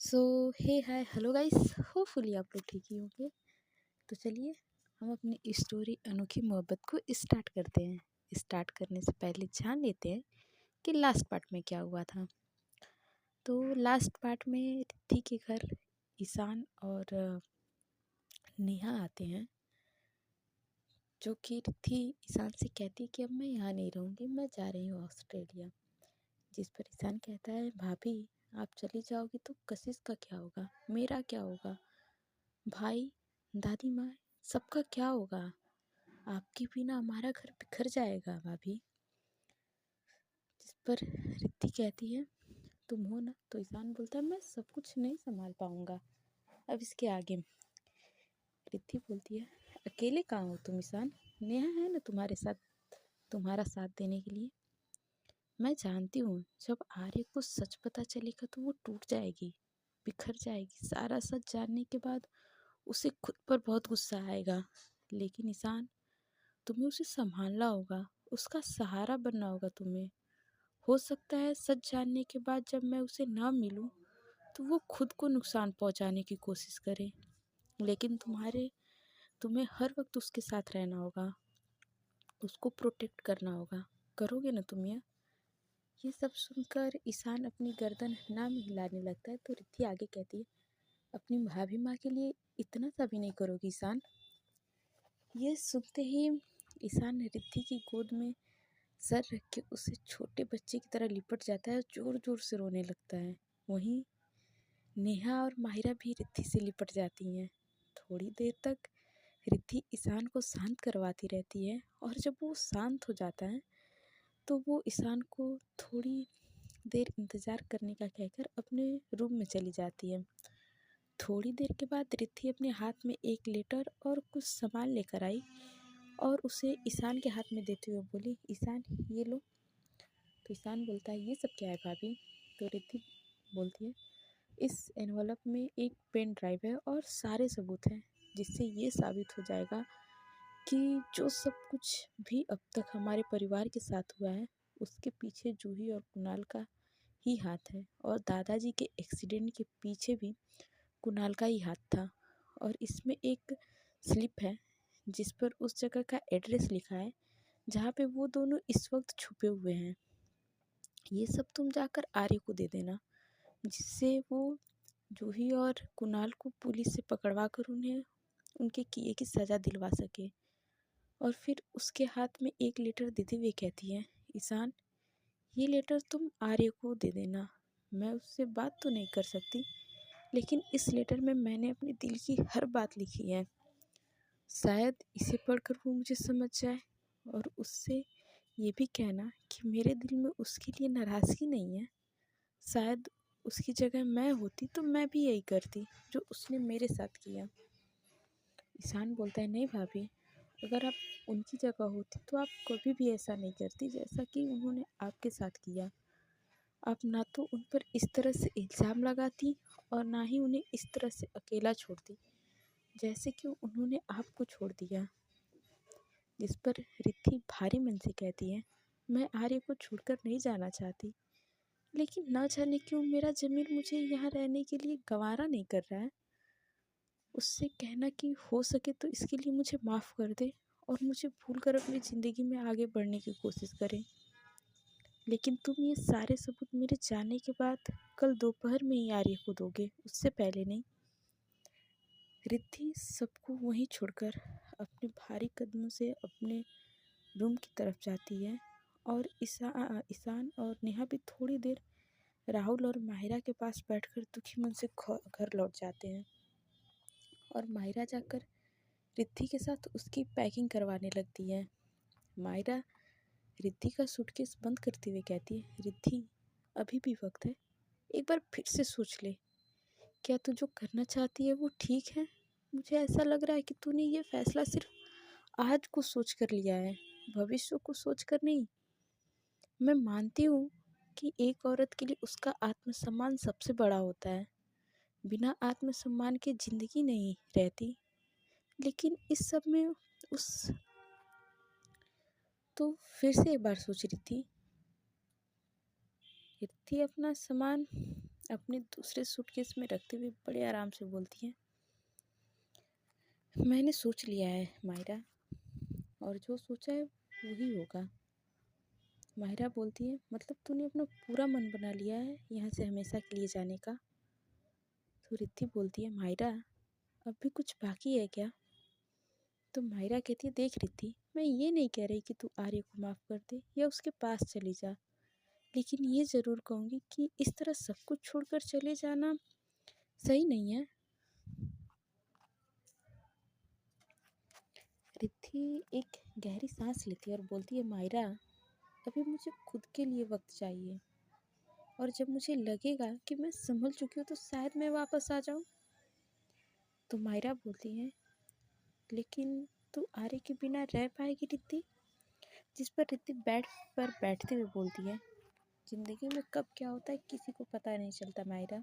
सो हे hi hello guys, hopefully आप लोग ठीक ही होंगे। तो चलिए हम अपनी स्टोरी अनोखी मोहब्बत को स्टार्ट करते हैं। स्टार्ट करने से पहले जान लेते हैं कि लास्ट पार्ट में क्या हुआ था। तो लास्ट पार्ट में रिद्धि के घर ईशान और नेहा आते हैं, जो कि रिद्धि ईशान से कहती है कि अब मैं यहाँ नहीं रहूँगी, मैं जा रही हूँ ऑस्ट्रेलिया। जिस पर ईशान कहता है, भाभी आप चली जाओगी तो कशिश का क्या होगा, मेरा क्या होगा, भाई दादी माँ सबका क्या होगा, आपके बिना हमारा घर बिखर जाएगा भाभी। जिस पर रिद्धि कहती है, तुम हो ना। तो ईशान बोलता है, मैं सब कुछ नहीं संभाल पाऊंगा अब इसके आगे। रिद्धि बोलती है, अकेले कहाँ हो तुम ईशान, नेहा है ना तुम्हारे साथ, तुम्हारा साथ देने के लिए। मैं जानती हूँ जब आर्य को सच पता चलेगा तो वो टूट जाएगी, बिखर जाएगी। सारा सच जानने के बाद उसे खुद पर बहुत गुस्सा आएगा, लेकिन ईशान तुम्हें उसे संभालना होगा, उसका सहारा बनना होगा तुम्हें। हो सकता है सच जानने के बाद जब मैं उसे ना मिलूं तो वो खुद को नुकसान पहुंचाने की कोशिश करे, लेकिन तुम्हें हर वक्त उसके साथ रहना होगा, उसको प्रोटेक्ट करना होगा। करोगे ना तुम ये सब सुनकर ईशान अपनी गर्दन ना में हिलाने लगता है। तो रिद्धि आगे कहती है, अपनी भाभी माँ के लिए इतना सा भी नहीं करोगी ईशान। ये सुनते ही ईशान रिद्धि की गोद में सर रख के उसे छोटे बच्चे की तरह लिपट जाता है और जोर जोर से रोने लगता है। वहीं नेहा और माहिरा भी रिद्धि से लिपट जाती हैं। थोड़ी देर तक रिद्धि ईशान को शांत करवाती रहती है, और जब वो शांत हो जाता है तो वो ईशान को थोड़ी देर इंतज़ार करने का कहकर अपने रूम में चली जाती है। थोड़ी देर के बाद रिद्धि अपने हाथ में एक लेटर और कुछ सामान लेकर आई और उसे ईशान के हाथ में देते हुए बोली, ईशान ये लो। तो ईशान बोलता है, ये सब क्या है भाभी। तो रिद्धि बोलती है, इस एनवलप में एक पेन ड्राइव है और सारे सबूत हैं, जिससे ये साबित हो जाएगा कि जो सब कुछ भी अब तक हमारे परिवार के साथ हुआ है उसके पीछे जूही और कुणाल का ही हाथ है, और दादाजी के एक्सीडेंट के पीछे भी कुणाल का ही हाथ था। और इसमें एक स्लिप है जिस पर उस जगह का एड्रेस लिखा है जहाँ पे वो दोनों इस वक्त छुपे हुए हैं। ये सब तुम जाकर आर्य को दे देना, जिससे वो जूही और कुणाल को पुलिस से पकड़वा कर उन्हें उनके किए की सज़ा दिलवा सके। और फिर उसके हाथ में एक लेटर देते हुए कहती है, ईशान ये लेटर तुम आर्य को दे देना। मैं उससे बात तो नहीं कर सकती, लेकिन इस लेटर में मैंने अपने दिल की हर बात लिखी है। शायद इसे पढ़कर वो मुझे समझ जाए, और उससे ये भी कहना कि मेरे दिल में उसके लिए नाराज़गी नहीं है। शायद उसकी जगह मैं होती तो मैं भी यही करती जो उसने मेरे साथ किया। ईशान बोलता है, नहीं भाभी, अगर आप उनकी जगह होती तो आप कभी भी ऐसा नहीं करती जैसा कि उन्होंने आपके साथ किया। आप ना तो उन पर इस तरह से इल्ज़ाम लगाती और ना ही उन्हें इस तरह से अकेला छोड़ती जैसे कि उन्होंने आपको छोड़ दिया। जिस पर रिद्धि भारी मन से कहती है, मैं आर्य को छोड़कर नहीं जाना चाहती, लेकिन ना जाने क्यों मेरा ज़मीर मुझे यहाँ रहने के लिए गवारा नहीं कर रहा है। उससे कहना कि हो सके तो इसके लिए मुझे माफ़ कर दे और मुझे भूल कर अपनी ज़िंदगी में आगे बढ़ने की कोशिश करें। लेकिन तुम ये सारे सबूत मेरे जाने के बाद कल दोपहर में ही आर्य को दोगे, उससे पहले नहीं। रिद्धि सबको वहीं छोड़कर अपने भारी कदमों से अपने रूम की तरफ जाती है, और ईशान और नेहा भी थोड़ी देर राहुल और माहिरा के पास बैठकर दुखी मन से घर लौट जाते हैं। और माहिरा जाकर रिद्धि के साथ उसकी पैकिंग करवाने लगती है। माहिरा रिद्धि का सूटकेस बंद करते हुए कहती है, रिद्धि अभी भी वक्त है, एक बार फिर से सोच ले, क्या तू जो करना चाहती है वो ठीक है। मुझे ऐसा लग रहा है कि तूने ये फैसला सिर्फ आज को सोच कर लिया है, भविष्य को सोच कर नहीं। मैं मानती हूँ कि एक औरत के लिए उसका आत्मसम्मान सबसे बड़ा होता है, बिना आत्मसम्मान के जिंदगी नहीं रहती। लेकिन इस सब में उस तो फिर से एक बार सोच रही थी, रिद्धि अपना सामान अपने दूसरे सूटकेस में रखते हुए बड़े आराम से बोलती है, मैंने सोच लिया है मायरा, और जो सोचा है वही होगा। मायरा बोलती है, मतलब तूने अपना पूरा मन बना लिया है यहाँ से हमेशा के लिए जाने का? तो रिद्धि बोलती है, मायरा अब भी कुछ बाकी है क्या? तो मायरा कहती है, देख रिद्धि, मैं ये नहीं कह रही कि तू आर्य को माफ़ कर दे या उसके पास चली जा, लेकिन ये ज़रूर कहूँगी कि इस तरह सब कुछ छोड़कर चले जाना सही नहीं है। रिद्धि एक गहरी सांस लेती है और बोलती है, मायरा अभी मुझे खुद के लिए वक्त चाहिए, और जब मुझे लगेगा कि मैं संभल चुकी हूँ तो शायद मैं वापस आ जाऊँ। तो मायरा बोलती है, लेकिन तू आर्य के बिना रह पाएगी रिद्धि? जिस पर रिद्धि बेड पर बैठते हुए बोलती है, जिंदगी में कब क्या होता है किसी को पता नहीं चलता मायरा,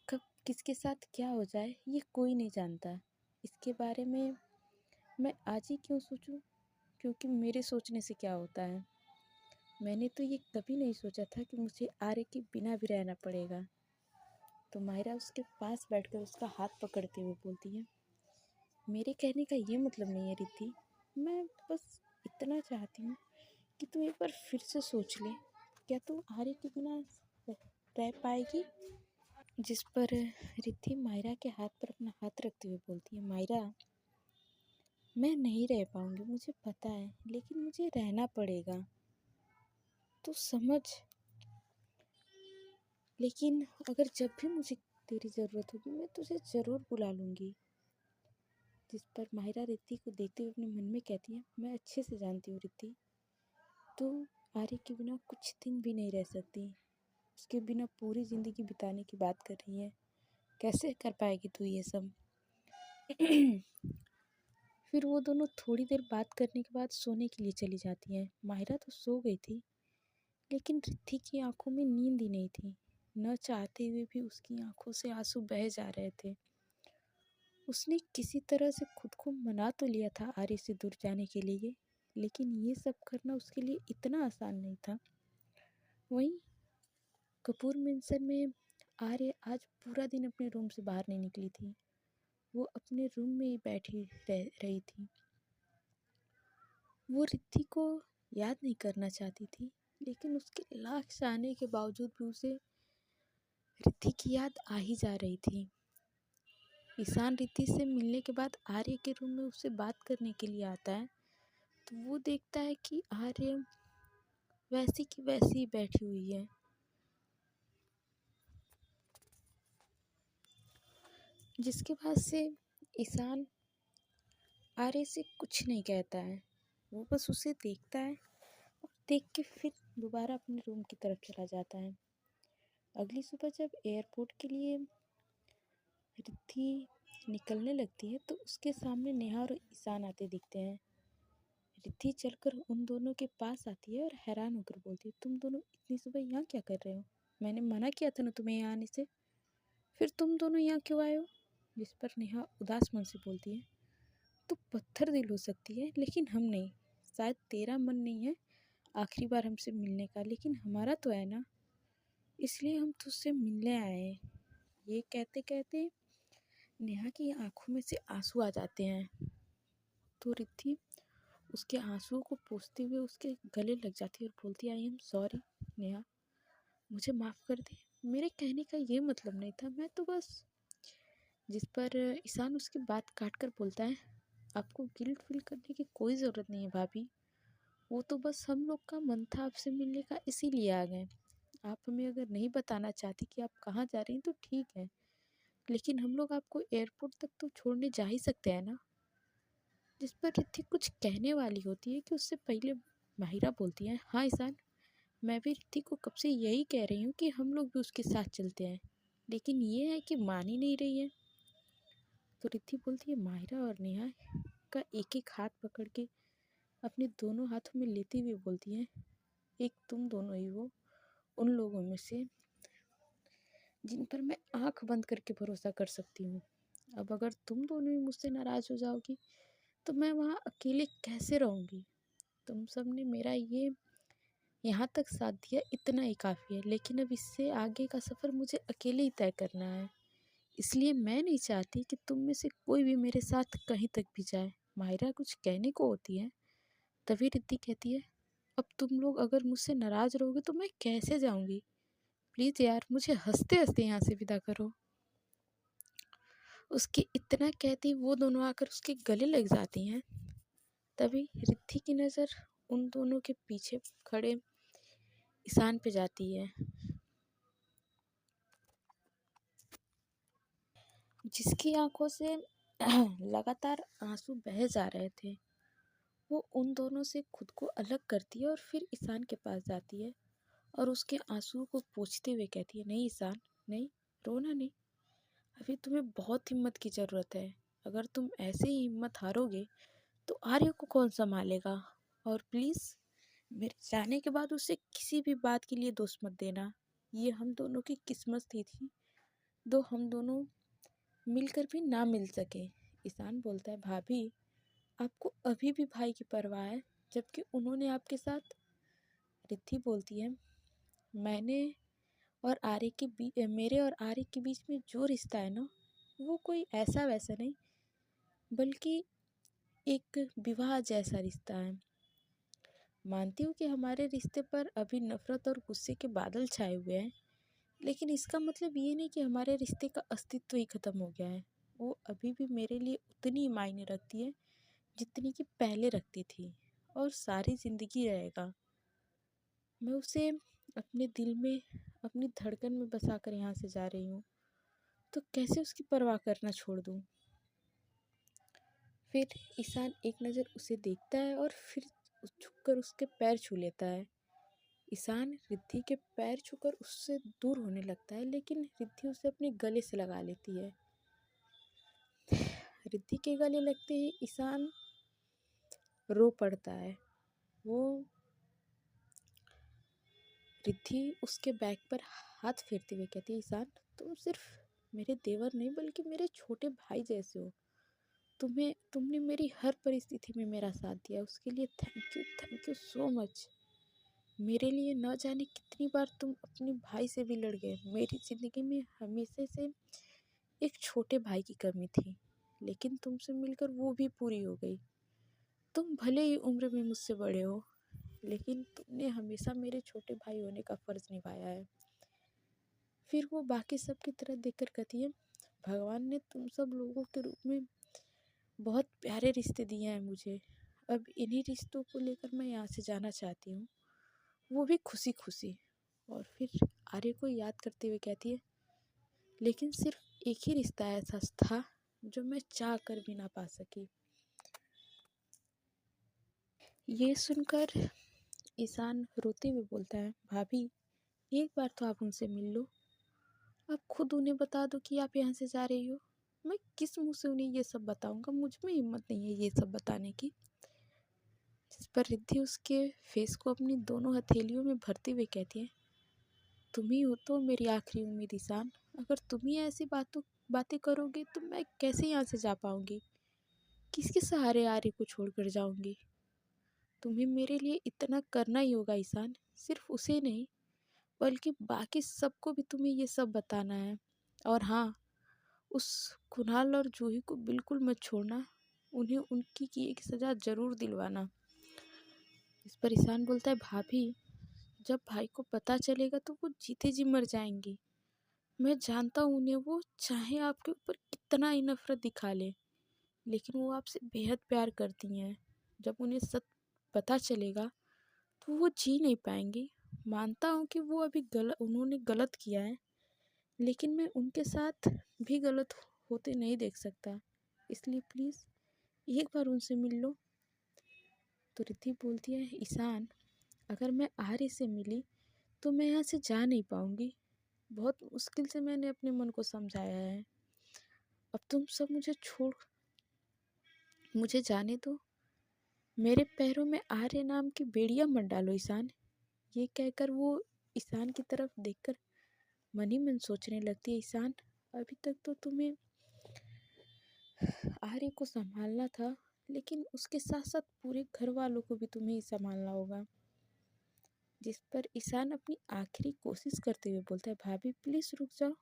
कब किसके साथ क्या हो जाए ये कोई नहीं जानता। इसके बारे में मैं आज ही क्यों सोचूं? क्योंकि मेरे सोचने से क्या होता है? मैंने तो ये कभी नहीं सोचा था कि मुझे आर्य के बिना भी रहना पड़ेगा। तो मायरा उसके पास बैठकर उसका हाथ पकड़ते हुए बोलती है, मेरे कहने का ये मतलब नहीं है रिद्धि, मैं बस इतना चाहती हूँ कि तू एक बार फिर से सोच ले, क्या तू आर्य के बिना रह पाएगी? जिस पर रिद्धि मायरा के हाथ पर अपना हाथ रखते हुए बोलती है, मायरा मैं नहीं रह पाऊंगी मुझे पता है, लेकिन मुझे रहना पड़ेगा, तो समझ। लेकिन अगर जब भी मुझे तेरी ज़रूरत होगी मैं तुझे ज़रूर बुला लूँगी। जिस पर माहिरा रिद्धि को देखते हुए अपने मन में कहती है, मैं अच्छे से जानती हूँ रिद्धि, तू आर्य के बिना कुछ दिन भी नहीं रह सकती। उसके बिना पूरी ज़िंदगी बिताने की बात कर रही है, कैसे कर पाएगी तू ये सब? फिर वो दोनों थोड़ी देर बात करने के बाद सोने के लिए चली जाती हैं। माहिरा तो सो गई थी, लेकिन रिद्धि की आंखों में नींद ही नहीं थी। न चाहते हुए भी उसकी आंखों से आंसू बह जा रहे थे। उसने किसी तरह से खुद को मना तो लिया था आर्य से दूर जाने के लिए, लेकिन ये सब करना उसके लिए इतना आसान नहीं था। वहीं कपूर मेंशन में आर्य आज पूरा दिन अपने रूम से बाहर नहीं निकली थी। वो अपने रूम में ही बैठी रही थी। वो रिद्धि को याद नहीं करना चाहती थी, लेकिन उसके लाख चाहने के बावजूद भी उसे रिद्धि की याद आ ही जा रही थी। ईशान रिद्धि से मिलने के बाद आर्य के रूम में उससे बात करने के लिए आता है, तो वो देखता है कि आर्य वैसी की वैसी ही बैठी हुई है। जिसके बाद से ईशान आर्य से कुछ नहीं कहता है, वो बस उसे देखता है और देख के फिर दोबारा अपने रूम की तरफ चला जाता है। अगली सुबह जब एयरपोर्ट के लिए रिद्धि निकलने लगती है तो उसके सामने नेहा और ईशान आते दिखते हैं। रिद्धि चलकर उन दोनों के पास आती है और हैरान होकर बोलती है, तुम दोनों इतनी सुबह यहाँ क्या कर रहे हो? मैंने मना किया था ना तुम्हें यहाँ आने से, फिर तुम दोनों यहाँ क्यों आए हो? जिस पर नेहा उदास मन से बोलती है, तू पत्थर दिल हो सकती है लेकिन हम नहीं। शायद तेरा मन नहीं है आखिरी बार हमसे मिलने का, लेकिन हमारा तो है ना, इसलिए हम तुझसे मिलने आए हैं। ये कहते कहते नेहा की आंखों में से आंसू आ जाते हैं। तो रिद्धि उसके आंसुओं को पोंछते हुए उसके गले लग जाती है और बोलती है, आई एम सॉरी नेहा, मुझे माफ़ कर दे, मेरे कहने का ये मतलब नहीं था, मैं तो बस। जिस पर ईशान उसकी बात काट कर बोलता है, आपको गिल्ट फील करने की कोई ज़रूरत नहीं है भाभी, वो तो बस हम लोग का मन था आपसे मिलने का, इसीलिए आ गए। आप हमें अगर नहीं बताना चाहती कि आप कहाँ जा रही हैं तो ठीक है, लेकिन हम लोग आपको एयरपोर्ट तक तो छोड़ने जा ही सकते हैं ना। जिस पर रिद्धि कुछ कहने वाली होती है कि उससे पहले माहिरा बोलती है, हाँ ईशान, मैं भी रिद्धि को कब से यही कह रही हूँ कि हम लोग भी उसके साथ चलते हैं, लेकिन ये है कि मान ही नहीं रही है। तो रिद्धि बोलती है, माहिरा और नेहा का एक एक हाथ पकड़ के अपने दोनों हाथों में लेते हुए बोलती है, एक तुम दोनों ही हो उन लोगों में से जिन पर मैं आंख बंद करके भरोसा कर सकती हूँ। अब अगर तुम दोनों ही मुझसे नाराज़ हो जाओगी तो मैं वहाँ अकेले कैसे रहूँगी? तुम सब ने मेरा ये यहाँ तक साथ दिया इतना ही काफ़ी है, लेकिन अब इससे आगे का सफ़र मुझे अकेले ही तय करना है। इसलिए मैं नहीं चाहती कि तुम में से कोई भी मेरे साथ कहीं तक भी जाए। माहिरा कुछ कहने को होती है, तभी रिद्धि कहती है, अब तुम लोग अगर मुझसे नाराज़ रहोगे तो मैं कैसे जाऊँगी? प्लीज़ यार, मुझे हँसते-हँसते यहाँ से विदा करो। उसके इतना कहते ही वो दोनों आकर उसके गले लग जाती हैं। तभी रिद्धि की नज़र उन दोनों के पीछे खड़े ईशान पे जाती है, जिसकी आंखों से लगातार आंसू बह जा रहे थे। वो उन दोनों से खुद को अलग करती है और फिर ईशान के पास जाती है और उसके आंसुओं को पोंछते हुए कहती है, नहीं ईशान, नहीं, रोना नहीं। अभी तुम्हें बहुत हिम्मत की ज़रूरत है। अगर तुम ऐसे ही हिम्मत हारोगे तो आर्य को कौन संभालेगा? और प्लीज़ मेरे जाने के बाद उसे किसी भी बात के लिए दोष मत देना। ये हम दोनों की किस्मत थी, दो हम दोनों मिलकर भी ना मिल सके। ईशान बोलता है, भाभी आपको अभी भी भाई की परवाह है, जबकि उन्होंने आपके साथ। रिद्धि बोलती है, मैंने और आर्य के बीच मेरे और आर्य के बीच में जो रिश्ता है ना, वो कोई ऐसा वैसा नहीं, बल्कि एक विवाह जैसा रिश्ता है। मानती हूँ कि हमारे रिश्ते पर अभी नफरत और गुस्से के बादल छाए हुए हैं, लेकिन इसका मतलब ये नहीं कि हमारे रिश्ते का अस्तित्व ही खत्म हो गया है। वो अभी भी मेरे लिए उतनी ही मायने रखती है जितनी कि पहले रखती थी, और सारी ज़िंदगी रहेगा। मैं उसे अपने दिल में, अपनी धड़कन में बसा कर यहाँ से जा रही हूँ, तो कैसे उसकी परवाह करना छोड़ दूँ? फिर ईशान एक नज़र उसे देखता है और फिर झुककर उसके पैर छू लेता है। ईशान रिद्धि के पैर छूकर उससे दूर होने लगता है, लेकिन रिद्धि उसे अपने गले से लगा लेती है। रिद्धि के गले लगते ही ईशान रो पड़ता है। वो रिद्धि उसके बैग पर हाथ फेरते हुए कहती है, ईशान तुम सिर्फ मेरे देवर नहीं बल्कि मेरे छोटे भाई जैसे हो। तुमने मेरी हर परिस्थिति में मेरा साथ दिया, उसके लिए थैंक यू सो मच। मेरे लिए न जाने कितनी बार तुम अपने भाई से भी लड़ गए। मेरी ज़िंदगी में हमेशा से एक छोटे भाई की कमी थी, लेकिन तुमसे मिलकर वो भी पूरी हो गई। तुम भले ही उम्र में मुझसे बड़े हो, लेकिन तुमने हमेशा मेरे छोटे भाई होने का फ़र्ज़ निभाया है। फिर वो बाकी सब की तरह देखकर कहती है, भगवान ने तुम सब लोगों के रूप में बहुत प्यारे रिश्ते दिए हैं मुझे। अब इन्हीं रिश्तों को लेकर मैं यहाँ से जाना चाहती हूँ, वो भी खुशी खुशी। और फिर आर्य को याद करते हुए कहती है, लेकिन सिर्फ एक ही रिश्ता ऐसा था जो मैं चाह कर भी ना पा सकी। ये सुनकर ईशान रोते हुए बोलता है, भाभी एक बार तो आप उनसे मिल लो। आप खुद उन्हें बता दो कि आप यहाँ से जा रही हो। मैं किस मुंह से उन्हें ये सब बताऊंगा? मुझ में हिम्मत नहीं है ये सब बताने की। जिस पर रिद्धि उसके फेस को अपनी दोनों हथेलियों में भरते हुए कहती है, तुम ही हो तो मेरी आखिरी उम्मीद ईशान। अगर तुम ही ऐसी बातें करोगे तो मैं कैसे यहाँ से जा पाऊंगी? किसके सहारे आर्य को छोड़कर जाऊंगी? तुम्हें मेरे लिए इतना करना ही होगा ईशान। सिर्फ उसे नहीं, बल्कि बाकी सबको भी तुम्हें ये सब बताना है। और हाँ, उस कुणाल और जूही को बिल्कुल मत छोड़ना। उन्हें उनकी की एक सज़ा ज़रूर दिलवाना। इस पर ईशान बोलता है, भाभी जब भाई को पता चलेगा तो वो जीते जी मर जाएंगी। मैं जानता हूँ उन्हें, वो चाहे आपके ऊपर कितना ही नफरत दिखा ले, लेकिन वो आपसे बेहद प्यार करती हैं। जब उन्हें सच पता चलेगा तो वो जी नहीं पाएंगी। मानता हूँ कि वो अभी उन्होंने गलत किया है, लेकिन मैं उनके साथ भी गलत होते नहीं देख सकता। इसलिए प्लीज़ एक बार उनसे मिल लो। तो रिद्धि बोलती है, ईशान अगर मैं आर्य से मिली तो मैं यहाँ से जा नहीं पाऊँगी। बहुत मुश्किल से मैंने अपने मन को समझाया है। अब तुम सब मुझे जाने दो। मेरे पैरों में आर्य नाम की बेड़ियाँ मत डालो ईशान। ये कहकर वो ईशान की तरफ देखकर मन ही मन सोचने लगती है, ईशान अभी तक तो तुम्हें आर्य को संभालना था, लेकिन उसके साथ साथ पूरे घर वालों को भी तुम्हें ही संभालना होगा। जिस पर ईशान अपनी आखिरी कोशिश करते हुए बोलता है, भाभी प्लीज़ रुक जाओ,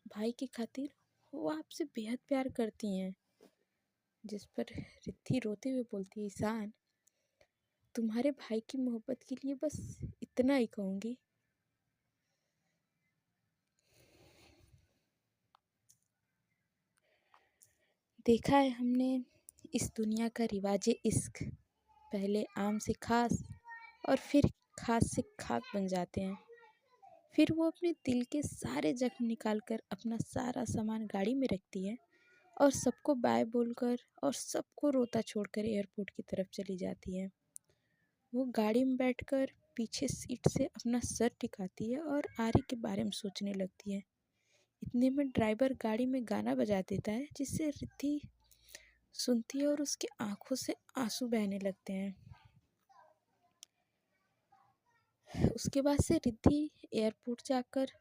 भाई की खातिर वो आपसे बेहद प्यार करती हैं। जिस पर रिद्धि रोते हुए बोलती है, ईशान तुम्हारे भाई की मोहब्बत के लिए बस इतना ही कहूँगी। देखा है हमने इस दुनिया का रिवाज इश्क, पहले आम से खास और फिर खास से खाक बन जाते हैं। फिर वो अपने दिल के सारे जख्म निकाल कर अपना सारा सामान गाड़ी में रखती है और सबको बाय बोलकर और सबको रोता छोड़कर एयरपोर्ट की तरफ चली जाती है। वो गाड़ी में बैठकर पीछे सीट से अपना सर टिकाती है और आर्य के बारे में सोचने लगती है। इतने में ड्राइवर गाड़ी में गाना बजा देता है, जिससे रिद्धि सुनती है और उसकी आंखों से आंसू बहने लगते हैं। उसके बाद से रिद्धि एयरपोर्ट जाकर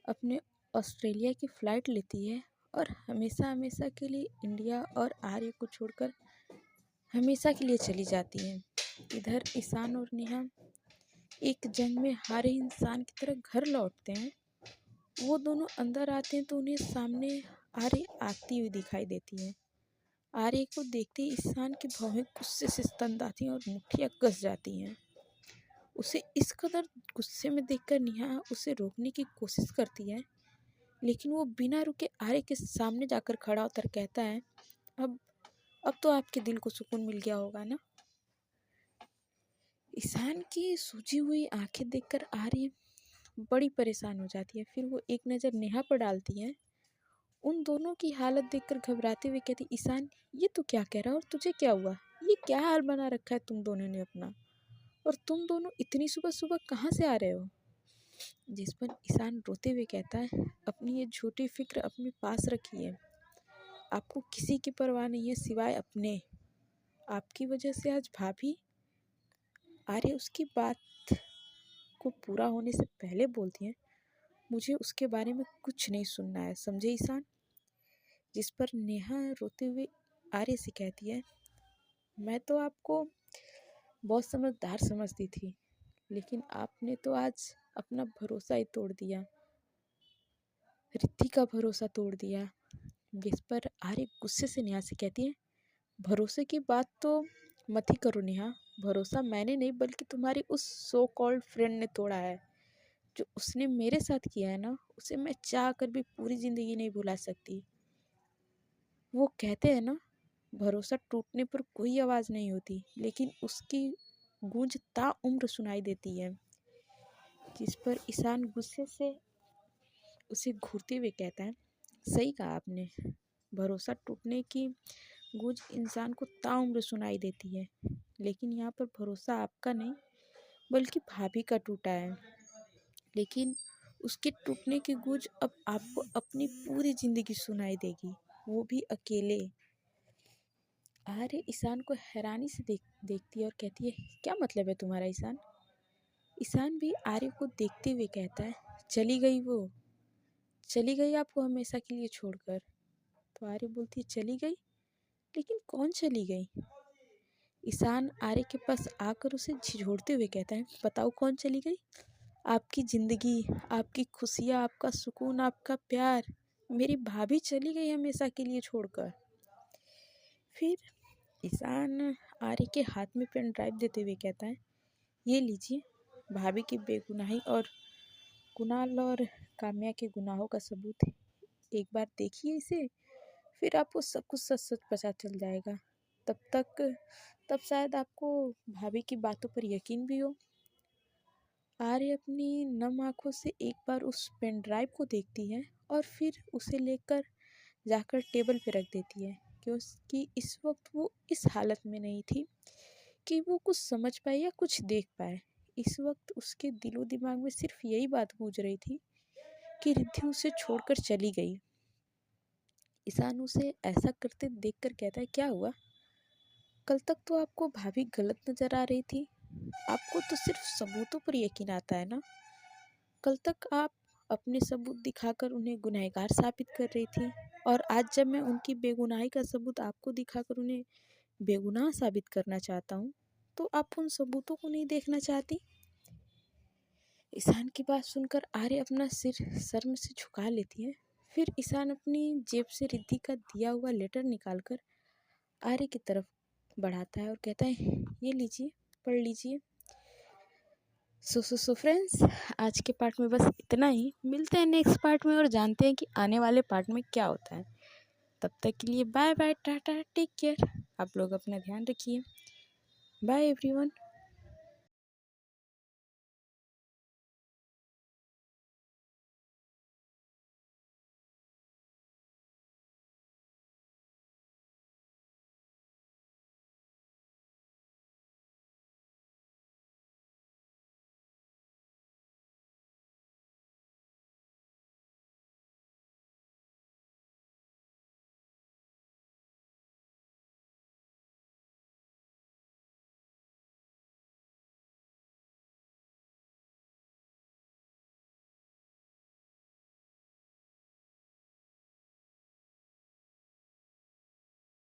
अपने ऑस्ट्रेलिया की फ़्लाइट लेती है और हमेशा हमेशा के लिए इंडिया और आर्य को छोड़कर हमेशा के लिए चली जाती हैं। इधर ईशान और नेहा एक जंग में हारे इंसान की तरह घर लौटते हैं। वो दोनों अंदर आते हैं तो उन्हें सामने आर्य आती हुई दिखाई देती है। आर्य को देखते ही ईशान की भौहें गुस्से से तंद आती हैं और मुट्ठियाँ कस जाती हैं। उसे इस कदर गुस्से में देखकर नेहा उसे रोकने की कोशिश करती है, लेकिन वो बिना रुके आर्य के सामने जाकर खड़ा होकर कहता है, अब तो आपके दिल को सुकून मिल गया होगा ना। ईशान की सूजी हुई आंखें देखकर आर्य बड़ी परेशान हो जाती है। फिर वो एक नज़र नेहा पर डालती है। उन दोनों की हालत देखकर घबराते हुए कहती, ईशान ये तू क्या कह रहा है और तुझे क्या हुआ? ये क्या हाल बना रखा है तुम दोनों ने अपना? और तुम दोनों इतनी सुबह सुबह कहाँ से आ रहे हो? जिस पर ईशान रोते हुए कहता है, अपनी ये झूठी फिक्र अपने पास रखिए। आपको किसी की परवाह नहीं है सिवाय अपने। आपकी वजह से आज भाभी। आर्य उसकी बात को पूरा होने से पहले बोलती है, मुझे उसके बारे में कुछ नहीं सुनना है, समझे ईशान? जिस पर नेहा रोते हुए आर्य से कहती है, मैं तो आपको बहुत समझदार समझती थी, लेकिन आपने तो आज अपना भरोसा ही तोड़ दिया, रिद्धि का भरोसा तोड़ दिया। जिस पर आर्य गुस्से से नेहा से कहती है, भरोसे की बात तो मत ही करो नेहा। भरोसा मैंने नहीं बल्कि तुम्हारी उस सो कॉल्ड फ्रेंड ने तोड़ा है। जो उसने मेरे साथ किया है ना, उसे मैं चाह कर भी पूरी ज़िंदगी नहीं भुला सकती। वो कहते हैं ना, भरोसा टूटने पर कोई आवाज़ नहीं होती, लेकिन उसकी गूंज ताउम्र सुनाई देती है। जिस पर ईशान गुस्से से उसे घूरते हुए कहता है, सही कहा आपने, भरोसा टूटने की गूंज इंसान को ताउम्र सुनाई देती है, लेकिन यहाँ पर भरोसा आपका नहीं बल्कि भाभी का टूटा है। लेकिन उसके टूटने की गूंज अब आपको अपनी पूरी ज़िंदगी सुनाई देगी, वो भी अकेले। आर्य ईशान को हैरानी से देखती है और कहती है, क्या मतलब है तुम्हारा ईशान? ईशान भी आर्य को देखते हुए कहता है, चली गई वो, चली गई आपको हमेशा के लिए छोड़कर। तो आर्य बोलती है, चली गई? लेकिन कौन चली गई? ईशान आर्य के पास आकर उसे झिझोड़ते हुए कहता है, बताओ कौन चली गई? आपकी ज़िंदगी, आपकी खुशियाँ, आपका सुकून, आपका प्यार, मेरी भाभी चली गई हमेशा के लिए छोड़कर। फिर ईशान आर्य के हाथ में पेन ड्राइव देते हुए कहता है, ये लीजिए, भाभी की बेगुनाही और कुणाल और काम्या के गुनाहों का सबूत है। एक बार देखिए इसे, फिर आपको सब कुछ सच सच पता चल जाएगा। तब शायद आपको भाभी की बातों पर यकीन भी हो। आर्य अपनी नम आंखों से एक बार उस पेन ड्राइव को देखती है और फिर उसे लेकर जाकर टेबल पर रख देती है, क्योंकि इस वक्त वो इस हालत में नहीं थी कि वो कुछ समझ पाए या कुछ देख पाए। इस वक्त उसके दिलो दिमाग में सिर्फ यही बात गूंज रही थी कि रिद्धि उसे छोड़कर चली गई। ईशान उसे ऐसा करते देखकर कहता है, क्या हुआ? कल तक तो आपको भाभी गलत नजर आ रही थी, आपको तो सिर्फ सबूतों पर यकीन आता है ना। कल तक आप अपने सबूत दिखाकर उन्हें गुनहगार साबित कर रही थी, और आज जब मैं उनकी बेगुनाही का सबूत आपको दिखाकर उन्हें बेगुनाह साबित करना चाहता हूँ, तो आप उन सबूतों को नहीं देखना चाहती? ईशान की बात सुनकर आर्य अपना सिर शर्म से झुका लेती है। फिर ईशान अपनी जेब से रिद्धि का दिया हुआ लेटर निकालकर आर्य की तरफ बढ़ाता है और कहता है, ये लीजिए, पढ़ लीजिए। सो फ्रेंड्स, आज के पार्ट में बस इतना ही। मिलते हैं नेक्स्ट पार्ट में और जानते हैं कि आने वाले पार्ट में क्या होता है। तब तक के लिए bye bye, tata, take care. आप लोग अपना ध्यान रखिए। Bye everyone.